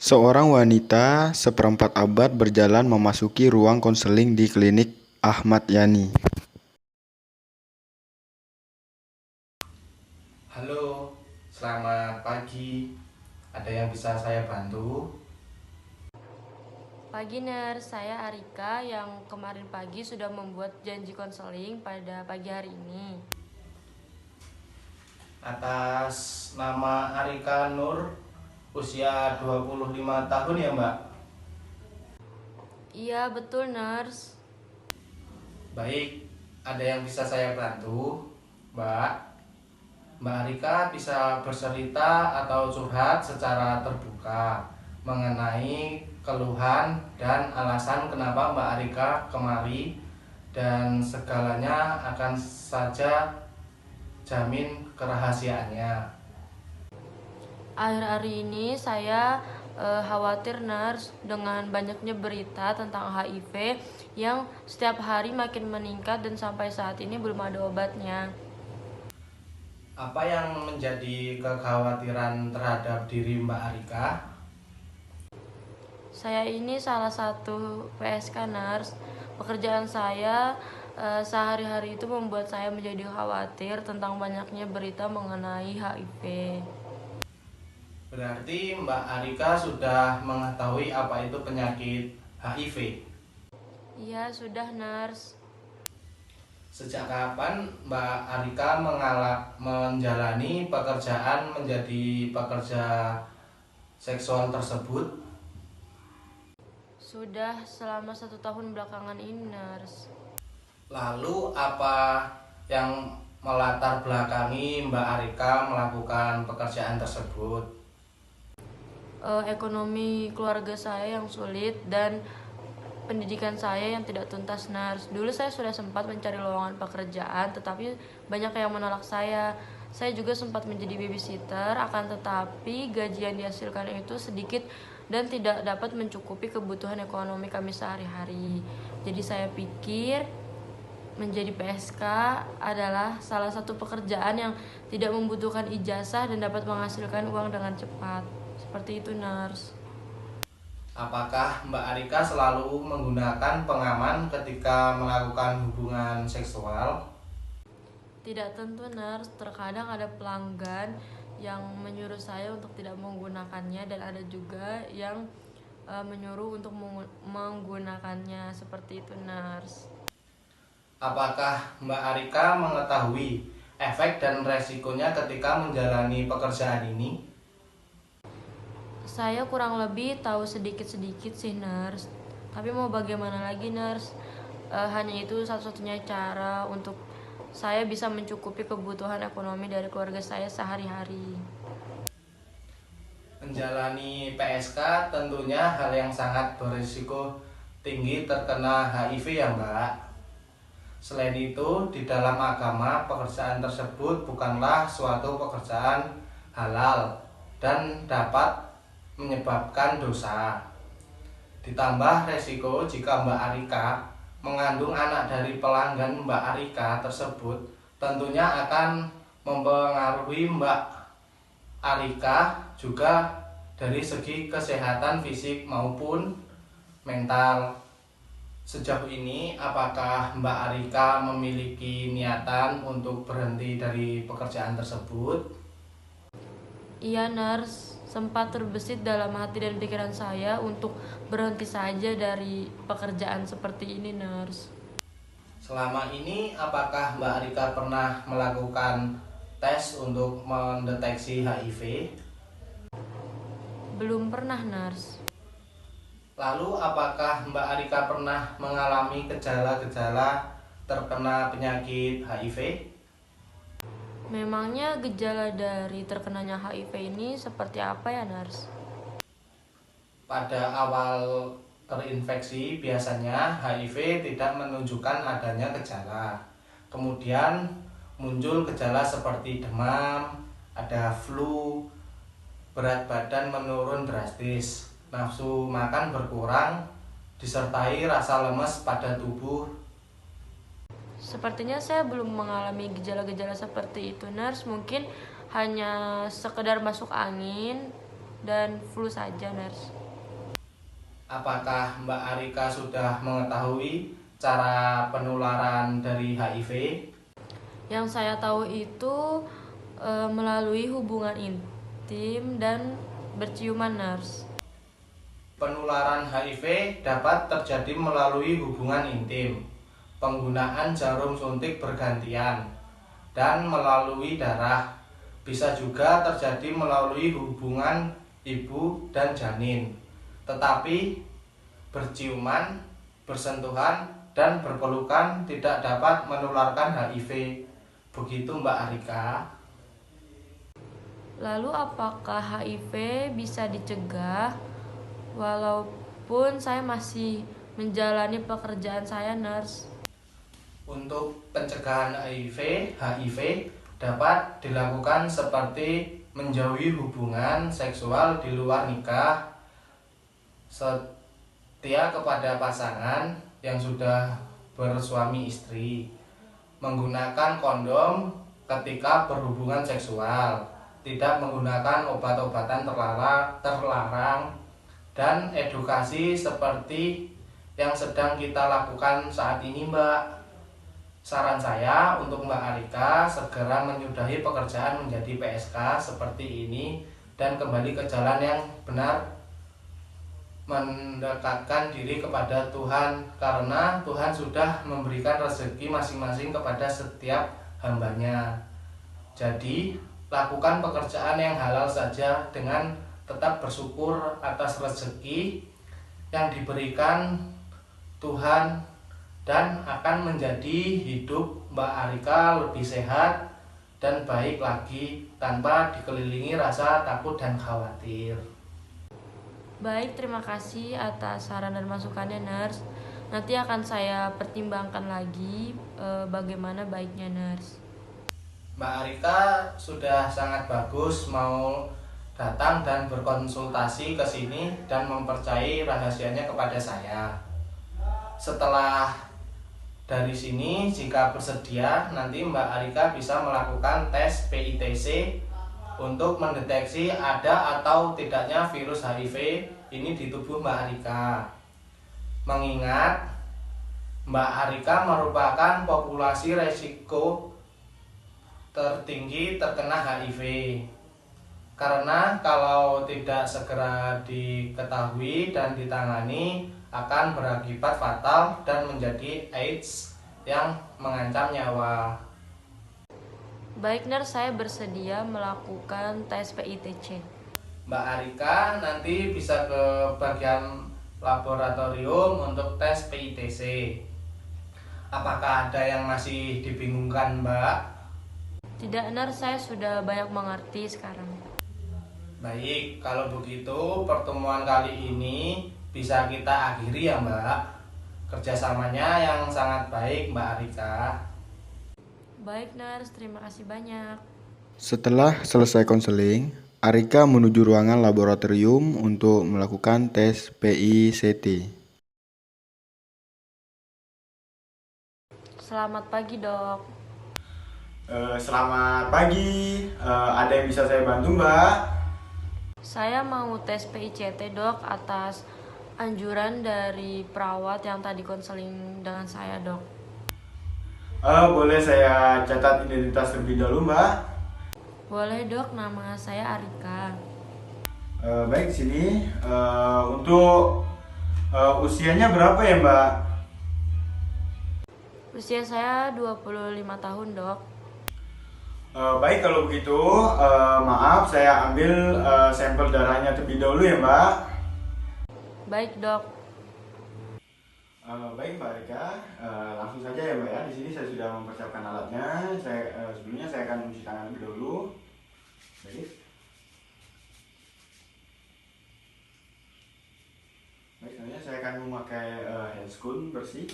Seorang wanita seperempat abad berjalan memasuki ruang konseling di klinik Ahmad Yani. Halo, selamat pagi. Ada yang bisa saya bantu? Pagi Ners, saya Arika yang kemarin pagi sudah membuat janji konseling pada pagi hari ini. Atas nama Arika Nur, usia 25 tahun ya Mbak? Iya betul Ners. Baik, ada yang bisa saya bantu? Mbak, Mbak Arika bisa bercerita atau curhat secara terbuka mengenai keluhan dan alasan kenapa Mbak Arika kemari, dan segalanya akan saja jamin kerahasiaannya. Akhir-akhir ini saya khawatir Ners dengan banyaknya berita tentang HIV yang setiap hari makin meningkat dan sampai saat ini belum ada obatnya. Apa yang menjadi kekhawatiran terhadap diri Mbak Arika? Saya ini salah satu PSK Ners. Pekerjaan saya sehari-hari itu membuat saya menjadi khawatir tentang banyaknya berita mengenai HIV. Berarti Mbak Arika sudah mengetahui apa itu penyakit HIV. Iya, sudah Ners. Sejak kapan Mbak Arika menjalani pekerjaan menjadi pekerja seksual tersebut? Sudah selama 1 tahun belakangan ini, Ners. Lalu apa yang melatar belakangi Mbak Arika melakukan pekerjaan tersebut? Ekonomi keluarga saya yang sulit dan pendidikan saya yang tidak tuntas, Ners. Dulu saya sudah sempat mencari lowongan pekerjaan, tetapi banyak yang menolak saya. Saya juga sempat menjadi babysitter, akan tetapi gaji yang dihasilkan itu sedikit dan tidak dapat mencukupi kebutuhan ekonomi kami sehari-hari. Jadi saya pikir menjadi PSK adalah salah satu pekerjaan yang tidak membutuhkan ijazah dan dapat menghasilkan uang dengan cepat. Seperti itu, Ners. Apakah Mbak Arika selalu menggunakan pengaman ketika melakukan hubungan seksual? Tidak tentu, Ners. Terkadang ada pelanggan yang menyuruh saya untuk tidak menggunakannya dan ada juga yang menyuruh untuk menggunakannya. Seperti itu, Ners. Apakah Mbak Arika mengetahui efek dan resikonya ketika menjalani pekerjaan ini? Saya kurang lebih tahu sedikit-sedikit sih, Ners. Tapi mau bagaimana lagi, Ners? Hanya itu satu-satunya cara untuk saya bisa mencukupi kebutuhan ekonomi dari keluarga saya sehari-hari. Menjalani PSK tentunya hal yang sangat berisiko tinggi terkena HIV ya Mbak. Selain itu, di dalam agama pekerjaan tersebut bukanlah suatu pekerjaan halal dan dapat menyebabkan dosa. Ditambah resiko jika Mbak Arika mengandung anak dari pelanggan Mbak Arika tersebut, tentunya akan mempengaruhi Mbak Arika juga dari segi kesehatan fisik maupun mental. Sejauh ini, apakah Mbak Arika memiliki niatan untuk berhenti dari pekerjaan tersebut? Iya, Ners. Sempat terbesit dalam hati dan pikiran saya untuk berhenti saja dari pekerjaan seperti ini, Ners. Selama ini, apakah Mbak Arika pernah melakukan tes untuk mendeteksi HIV? Belum pernah, Ners. Lalu, apakah Mbak Arika pernah mengalami gejala-gejala terkena penyakit HIV? Memangnya gejala dari terkenanya HIV ini seperti apa ya, Ners? Pada awal terinfeksi, biasanya HIV tidak menunjukkan adanya gejala. Kemudian muncul gejala seperti demam, ada flu, berat badan menurun drastis, nafsu makan berkurang, disertai rasa lemes pada tubuh. Sepertinya saya belum mengalami gejala-gejala seperti itu, Ners. Mungkin hanya sekedar masuk angin dan flu saja, nurse. Apakah Mbak Arika sudah mengetahui cara penularan dari HIV? Yang saya tahu itu melalui hubungan intim dan berciuman, nurse. Penularan HIV dapat terjadi melalui hubungan intim, penggunaan jarum suntik bergantian, dan melalui darah. Bisa juga terjadi melalui hubungan ibu dan janin. Tetapi berciuman, bersentuhan, dan berpelukan tidak dapat menularkan HIV. Begitu Mbak Arika. Lalu apakah HIV bisa dicegah walaupun saya masih menjalani pekerjaan saya, nurse? Untuk pencegahan HIV dapat dilakukan seperti menjauhi hubungan seksual di luar nikah, setia kepada pasangan yang sudah bersuami istri, menggunakan kondom ketika berhubungan seksual, tidak menggunakan obat-obatan terlarang, dan edukasi seperti yang sedang kita lakukan saat ini, Mbak. Saran saya untuk Mbak Arika segera menyudahi pekerjaan menjadi PSK seperti ini dan kembali ke jalan yang benar, mendekatkan diri kepada Tuhan, karena Tuhan sudah memberikan rezeki masing-masing kepada setiap hambanya. Jadi lakukan pekerjaan yang halal saja dengan tetap bersyukur atas rezeki yang diberikan Tuhan, dan akan menjadi hidup Mbak Arika lebih sehat dan baik lagi tanpa dikelilingi rasa takut dan khawatir. Baik, terima kasih atas saran dan masukannya, nurse. Nanti akan saya pertimbangkan lagi bagaimana baiknya, nurse. Mbak Arika sudah sangat bagus mau datang dan berkonsultasi ke sini dan mempercayai rahasianya kepada saya. Setelah dari sini, jika bersedia, nanti Mbak Arika bisa melakukan tes PITC untuk mendeteksi ada atau tidaknya virus HIV ini di tubuh Mbak Arika. Mengingat Mbak Arika merupakan populasi resiko tertinggi terkena HIV. Karena kalau tidak segera diketahui dan ditangani akan berakibat fatal dan menjadi AIDS yang mengancam nyawa. Baik, nurse, saya bersedia melakukan tes PITC. Mbak Arika nanti bisa ke bagian laboratorium untuk tes PITC. Apakah ada yang masih dibingungkan, Mbak? Tidak, nurse, saya sudah banyak mengerti sekarang. Baik, kalau begitu pertemuan kali ini bisa kita akhiri ya, Mbak. Kerjasamanya yang sangat baik, Mbak Arika. Baik, nurse, terima kasih banyak. Setelah selesai konseling, Arika menuju ruangan laboratorium untuk melakukan tes PICT. Selamat pagi, dok. Selamat pagi, ada yang bisa saya bantu, Mbak? Saya mau tes PICT, dok, atas anjuran dari perawat yang tadi konseling dengan saya, dok. Boleh saya catat identitas terlebih dahulu, Mbak? Boleh, dok, nama saya Arika. Baik, di sini. Untuk usianya berapa ya, Mbak? Usia saya 25 tahun, dok. Baik, kalau begitu, maaf, saya ambil sampel darahnya terlebih dahulu ya, Mbak. Baik, dok. Baik, Mbak Rika, langsung saja ya, Mbak ya. Di sini saya sudah mempersiapkan alatnya. Sebelumnya saya akan mencuci tangan lebih dahulu. Baik. Baik, selanjutnya saya akan memakai handscoon bersih.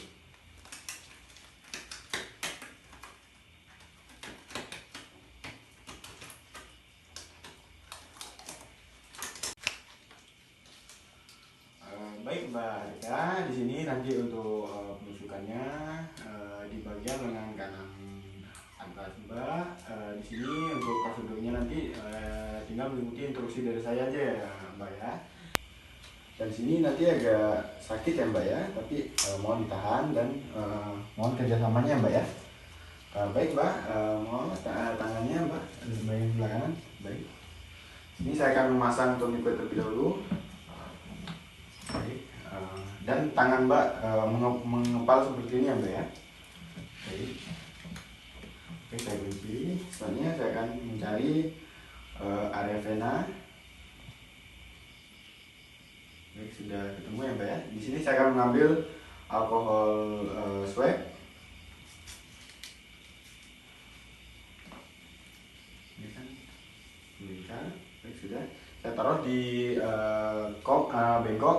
Baik, Mbak Rika, di sini nanti untuk penusukannya di bagian lengan kanan atas Mbak. Di sini untuk prosedurnya nanti tinggal mengikuti instruksi dari saya aja ya Mbak ya. Dan sini nanti agak sakit ya Mbak ya, tapi mohon ditahan dan mohon kerjasamanya Mbak ya. Baik Mbak, mohon tangannya Mbak, bagian sebelah kanan. Baik. Ini saya akan memasang tourniquet terlebih dahulu. Baik. Dan tangan Mbak mengepal seperti ini ya Mbak ya. Baik. Oke, saya kunci. Selanjutnya saya akan mencari area vena. Baik, sudah ketemu ya Mbak ya. Di sini saya akan mengambil alkohol swab. Ini kan bengkak. Baik, sudah. Saya taruh di bengkok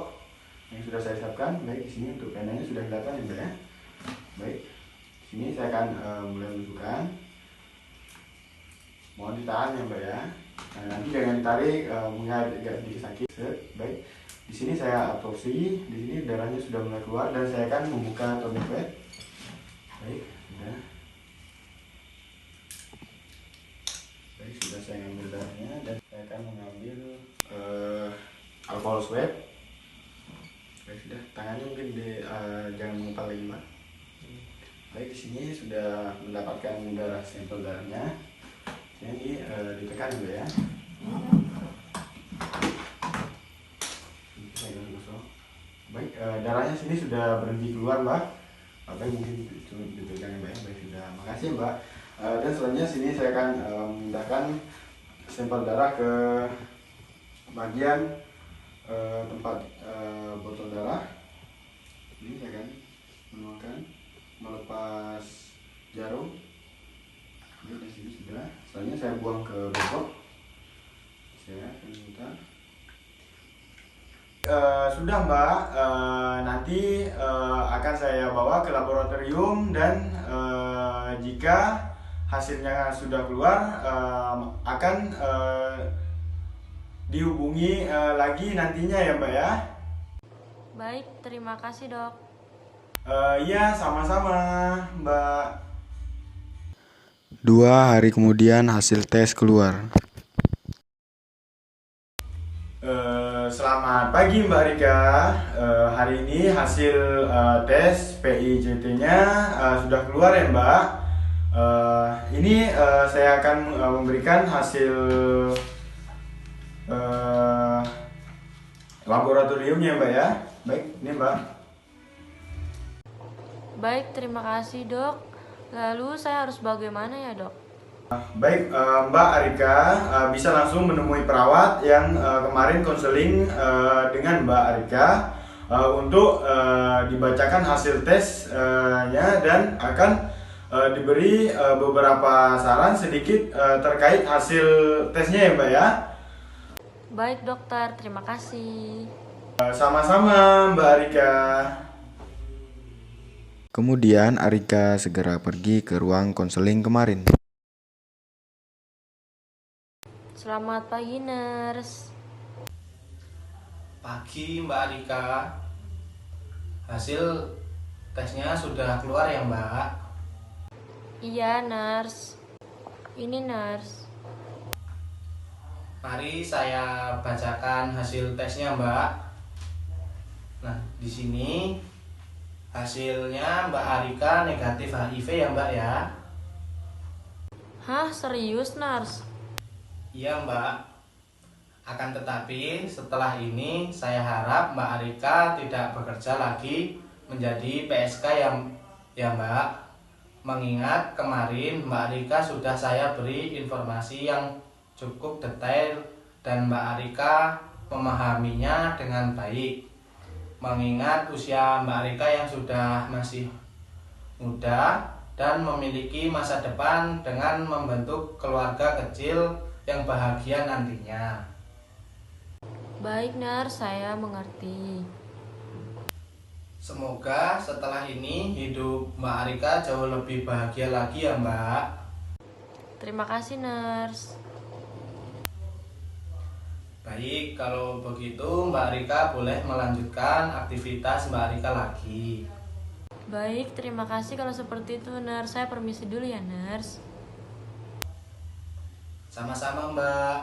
yang sudah saya siapkan. Baik, di sini untuk venanya sudah kelihatan ya Mbak ya. Baik. Di sini saya akan mulai menunjukkan. Mohon ditahan ya Mbak ya. Nah, nanti jangan ditarik, agak sedikit sakit. Baik. Di sini saya autopsi. Di sini darahnya sudah mulai keluar dan saya akan membuka tourniquet. Baik, sudah. Baik, sudah saya ambil darahnya dan saya akan mengambil alkohol swab. Baik, sudah. Tangannya mungkin jangan mengepal lagi Mbak. Baik, di sini sudah mendapatkan sampel darahnya. Ini ditekan dulu ya. Baik, darahnya sini sudah berhenti keluar Mbak. Baik, mungkin cuma ditekan ya Mbak ya. Baik, sudah. Makasih Mbak. Dan selanjutnya sini saya akan memindahkan sampel darah ke bagian tempat botol darah. Ini saya akan melepas jarum. Ini di sini sudah. Selanjutnya saya buang ke bengkok. Saya akan minta. Sudah Mbak. Nanti akan saya bawa ke laboratorium dan jika hasilnya sudah keluar akan dihubungi lagi nantinya ya Mbak ya. Baik, terima kasih dok. Iya, sama-sama Mbak. 2 hari kemudian hasil tes keluar. Selamat pagi Mbak Rika. Hari ini hasil tes PIJT-nya sudah keluar ya Mbak. Ini saya akan memberikan hasil laboratoriumnya Mbak ya. Baik, ini Mbak. Baik, terima kasih dok. Lalu saya harus bagaimana ya dok? Baik, Mbak Arika bisa langsung menemui perawat yang kemarin konseling dengan Mbak Arika untuk dibacakan hasil tesnya dan akan diberi beberapa saran sedikit terkait hasil tesnya ya Mbak ya. Baik dokter, terima kasih. Sama-sama Mbak Arika. Kemudian Arika segera pergi ke ruang konseling kemarin. Selamat pagi nurse. Pagi Mbak Rika. Hasil tesnya sudah keluar ya Mbak? Iya nurse. Ini nurse. Mari saya bacakan hasil tesnya Mbak. Nah, di sini hasilnya Mbak Arika negatif HIV ya Mbak ya? Hah, serius nurse? Iya Mbak. Akan tetapi setelah ini saya harap Mbak Arika tidak bekerja lagi menjadi PSK ya Mbak. Mengingat kemarin Mbak Arika sudah saya beri informasi yang cukup detail dan Mbak Arika memahaminya dengan baik. Mengingat usia Mbak Arika yang sudah masih muda dan memiliki masa depan dengan membentuk keluarga kecil yang bahagia nantinya. Baik nurse, saya mengerti. Semoga setelah ini hidup Mbak Arika jauh lebih bahagia lagi ya Mbak. Terima kasih nurse. Baik, kalau begitu Mbak Rika boleh melanjutkan aktivitas Mbak Rika lagi. Baik, terima kasih kalau seperti itu nurse. Saya permisi dulu ya nurse. Sama-sama Mbak.